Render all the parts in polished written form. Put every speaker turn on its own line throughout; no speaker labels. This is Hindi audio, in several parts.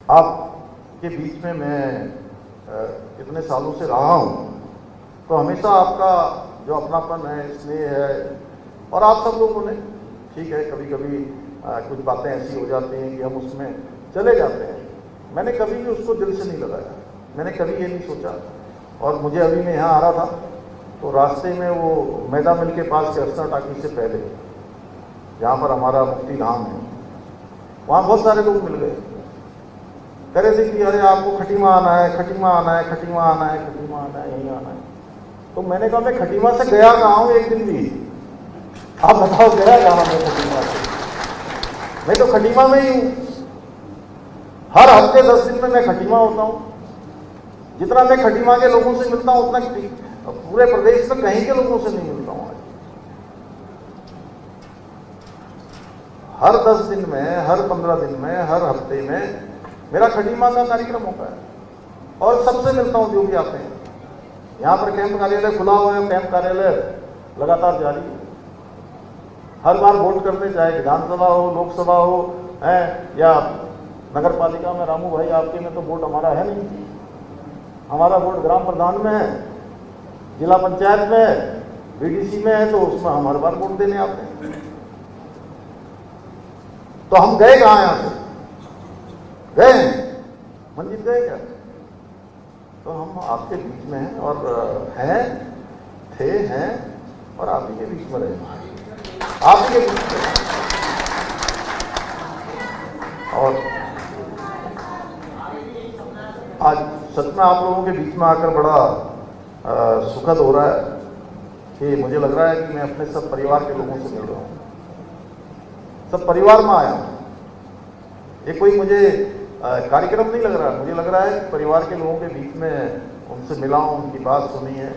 आपके बीच में मैं इतने सालों से रहा हूँ, तो हमेशा आपका जो अपनापन है, स्नेह है, और आप सब लोगों ने, ठीक है कभी कभी कुछ बातें ऐसी हो जाती हैं कि हम उसमें चले जाते हैं, मैंने कभी भी उसको दिल से नहीं लगाया, मैंने कभी ये नहीं सोचा। और मुझे अभी मैं यहाँ आ रहा था तो रास्ते में वो मैदा मिल के पास के अस्तर टाकी से पहले, जहाँ पर हमारा मुक्ति धाम है, वहाँ बहुत सारे लोग मिल गए, कह रहे थे कि अरे आपको खटीमा आना है, खटीमा आना है, खटीमा आना है, खटीमा आना है, यहीं आना है। तो मैंने कहा मैं खटीमा से गया कहाँ हूँ एक दिन भी, आप बताओ गया कहाँ मैं खटीमा से? मैं तो खटीमा में ही हूँ, हर हफ्ते 10 दिन में मैं खटीमा होता हूँ। जितना मैं खटीमा के लोगों से मिलता हूँ उतना पूरे प्रदेश में कहीं के लोगों से नहीं मिलता हूँ। हर 10 दिन में, हर 15 दिन में, हर हफ्ते में मेरा खटीमा का कार्यक्रम होता है और सबसे मिलता हूँ जो भी आते हैं। यहाँ पर कैंप कार्यालय खुला हुआ है, कैंप कार्यालय लगातार जारी है। हर बार वोट करने, चाहे विधानसभा हो, लोकसभा हो, है या नगर पालिका में, रामू भाई आपके में तो वोट हमारा है नहीं, हमारा वोट ग्राम प्रधान में है, जिला पंचायत में है, बीडीसी में है, तो उसमें हम हर बार वोट देने आते हैं। तो हम गए कहाँ यहाँ से? गए मंजिल गए क्या? तो हम आपके बीच में हैं और हैं, थे, हैं और आप ही के बीच में रहे, आप ही के बीच में। और आज सच में आप लोगों के बीच में आकर बड़ा सुखद हो रहा है कि मुझे लग रहा है कि मैं अपने सब परिवार के लोगों से मिल रहा हूँ, सब परिवार में आया हूँ। ये कोई मुझे कार्यक्रम नहीं लग रहा है, मुझे लग रहा है कि परिवार के लोगों के बीच में उनसे मिला हूँ, उनकी बात सुनी है,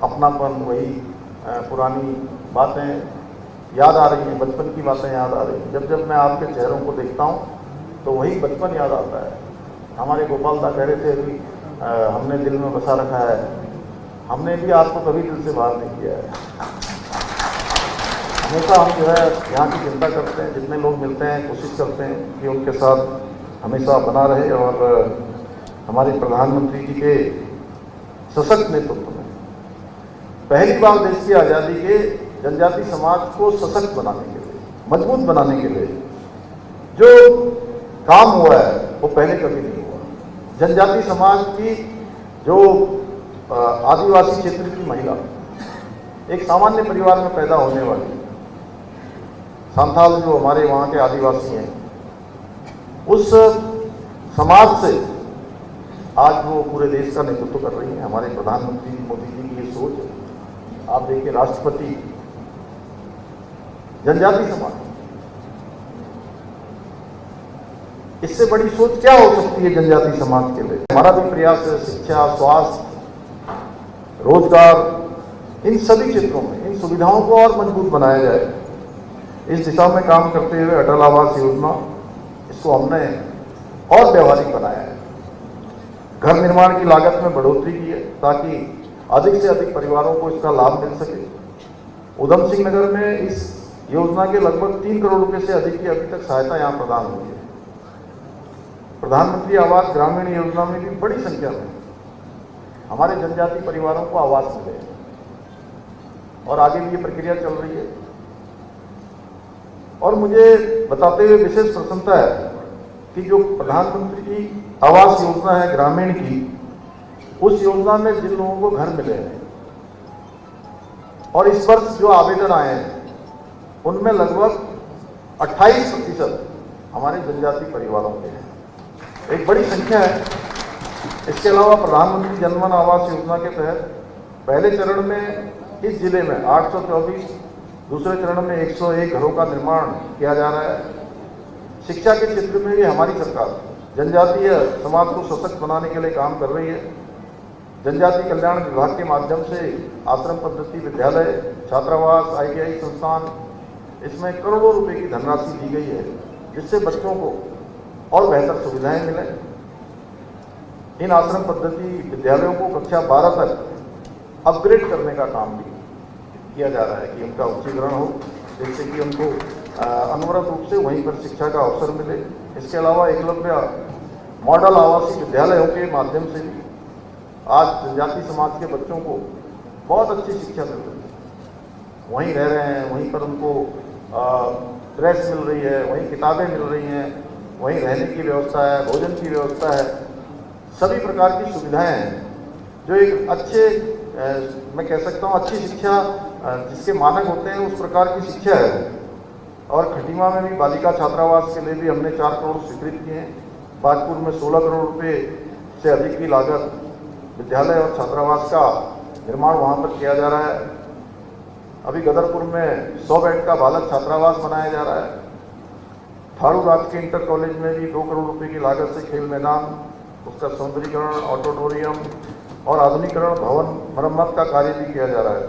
अपनापन, वही पुरानी बातें याद आ रही हैं, बचपन की बातें याद आ रही हैं। जब जब मैं आपके चेहरों को देखता हूँ तो वही बचपन याद आता है। हमारे गोपाल दा कह रहे थे अभी हमने दिल में बसा रखा है, हमने भी आपको कभी दिल से बाहर नहीं किया है। हमेशा हम जो है यहाँ की चिंता करते हैं, जितने लोग मिलते हैं कोशिश करते हैं कि उनके साथ हमेशा बना रहे। और हमारे प्रधानमंत्री जी के सशक्त नेतृत्व में पहली बार देश की आज़ादी के जनजाति समाज को सशक्त बनाने के लिए, मजबूत बनाने के लिए जो काम हुआ है वो पहले कभी नहीं हुआ। जनजाति समाज की जो आदिवासी क्षेत्र की महिला, एक सामान्य परिवार में पैदा होने वाली संथाल जो हमारे वहाँ के आदिवासी हैं, उस समाज से आज वो पूरे देश का नेतृत्व कर रही हैं। हमारे प्रधानमंत्री मोदी जी की ये सोच है। आप देखिए राष्ट्रपति जनजाति समाज, इससे बड़ी सोच क्या हो सकती है जनजाति समाज के लिए? हमारा भी प्रयास है शिक्षा, स्वास्थ्य, रोजगार, इन सभी क्षेत्रों में इन सुविधाओं को और मजबूत बनाया जाए। इस दिशा में काम करते हुए अटल आवास योजना, इसको हमने और व्यवहारिक बनाया है। घर निर्माण की लागत में बढ़ोतरी की है ताकि अधिक से अधिक परिवारों को इसका लाभ मिल सके। उधम सिंह नगर में इस योजना के लगभग 3 करोड़ रुपए से अधिक की अभी तक सहायता यहाँ प्रदान हुई है। प्रधानमंत्री आवास ग्रामीण योजना में भी बड़ी संख्या में हमारे जनजाति परिवारों को आवास मिले और आगे भी ये प्रक्रिया चल रही है। और मुझे बताते हुए विशेष प्रसन्नता है कि जो प्रधानमंत्री आवास योजना है ग्रामीण की, उस योजना में जिन लोगों को घर मिले हैं और इस वर्ष जो आवेदन आए हैं उनमें लगभग 28% हमारे जनजाति परिवारों के हैं, एक बड़ी संख्या है। इसके अलावा प्रधानमंत्री जनधन आवास योजना के तहत पहले चरण में इस जिले में 824, दूसरे चरण में 101 घरों का निर्माण किया जा रहा है। शिक्षा के क्षेत्र में भी हमारी सरकार जनजातीय समाज को सशक्त बनाने के लिए काम कर रही है। जनजाति कल्याण विभाग के माध्यम से आश्रम पद्धति विद्यालय, छात्रावास, ITI संस्थान, इसमें करोड़ों रुपए की धनराशि दी गई है जिससे बच्चों को और बेहतर सुविधाएं मिले। इन आश्रम पद्धति विद्यालयों को कक्षा 12 तक अपग्रेड करने का काम भी किया जा रहा है कि उनका उच्चीकरण हो, जिससे कि उनको अनवरत रूप से वहीं पर शिक्षा का अवसर मिले। इसके अलावा एकलव्य मॉडल आवासीय विद्यालयों के माध्यम से भी आज जनजाति समाज के बच्चों को बहुत अच्छी शिक्षा मिल रही है। वहीं रह रहे हैं, वहीं पर उनको ड्रेस मिल रही है, वहीं किताबें मिल रही हैं, वहीं रहने की व्यवस्था है, भोजन की व्यवस्था है, सभी प्रकार की सुविधाएं हैं जो एक अच्छे मैं कह सकता हूँ अच्छी शिक्षा जिसके मानक होते हैं उस प्रकार की शिक्षा है। और खटीमा में भी बालिका छात्रावास के लिए भी हमने 4 करोड़ स्वीकृत किए हैं। बाजपुर में 16 करोड़ रुपए से अधिक की लागत विद्यालय और छात्रावास का निर्माण वहाँ पर किया जा रहा है। अभी गदरपुर में 100 बेड का बालक छात्रावास बनाया जा रहा है। थारू राजकीय इंटर कॉलेज में भी 2 करोड़ रुपए की लागत से खेल मैदान, उसका सौंदर्यीकरण, ऑडिटोरियम और आधुनिकीकरण भवन मरम्मत का कार्य भी किया जा रहा है।